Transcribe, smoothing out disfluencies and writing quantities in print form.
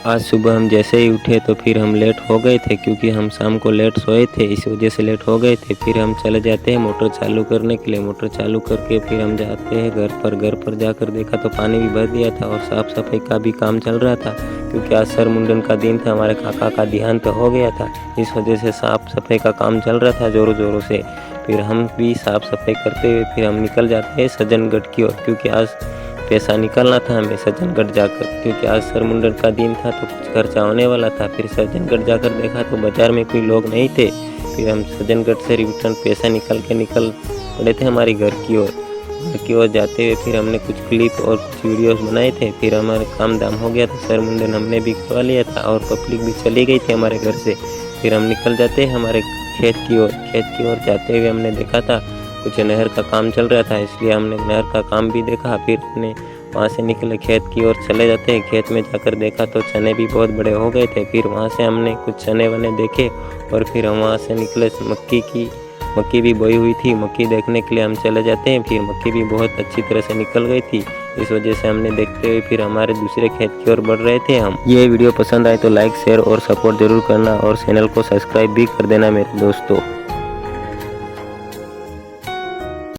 आज सुबह हम जैसे ही उठे तो फिर हम लेट हो गए थे, क्योंकि हम शाम को लेट सोए थे, इस वजह से लेट हो गए थे। फिर हम चले जाते हैं मोटर चालू करने के लिए। मोटर चालू करके फिर हम जाते हैं घर पर। घर पर जाकर देखा तो पानी भी भर दिया था और साफ़ सफाई का भी काम चल रहा था, क्योंकि आज सर मुंडन का दिन था। हमारे काका का देहांत हो गया था, इस वजह से साफ़ सफाई का काम चल रहा था ज़ोरों ज़ोरों से। फिर हम भी साफ़ सफाई करते हुए फिर हम निकल जाते हैं सज्जनगढ़ की ओर, क्योंकि आज पैसा निकालना था हमें सज्जनगढ़ जाकर, क्योंकि आज सर मुंडन का दिन था तो कुछ खर्चा होने वाला था। फिर सज्जनगढ़ जाकर देखा तो बाज़ार में कोई लोग नहीं थे। फिर हम सज्जनगढ़ से रिटर्न पैसा निकल पड़े थे हमारे घर की ओर। घर की ओर जाते हुए फिर हमने कुछ क्लिप और कुछ वीडियोस बनाए थे। फिर हमारा काम दाम हो गया था, सर मुंडन हमने भी करवा लिया था और पब्लिक भी चली गई थी हमारे घर से। फिर हम निकल जाते हैं हमारे खेत की ओर। खेत की ओर जाते हुए हमने देखा था कुछ नहर का काम चल रहा था, इसलिए हमने नहर का काम भी देखा। फिर हमने वहाँ से निकले खेत की ओर चले जाते हैं। खेत में जाकर देखा तो चने भी बहुत बड़े हो गए थे। फिर वहाँ से हमने कुछ चने वने देखे और फिर हम वहाँ से निकले मक्की भी बोई हुई थी। मक्की देखने के लिए हम चले जाते हैं। फिर मक्की भी बहुत अच्छी तरह से निकल गई थी, इस वजह से हमने देखते हुए फिर हमारे दूसरे खेत की ओर बढ़ रहे थे हम। ये वीडियो पसंद आए तो लाइक शेयर और सपोर्ट जरूर करना और चैनल को सब्सक्राइब भी कर देना मेरे दोस्तों।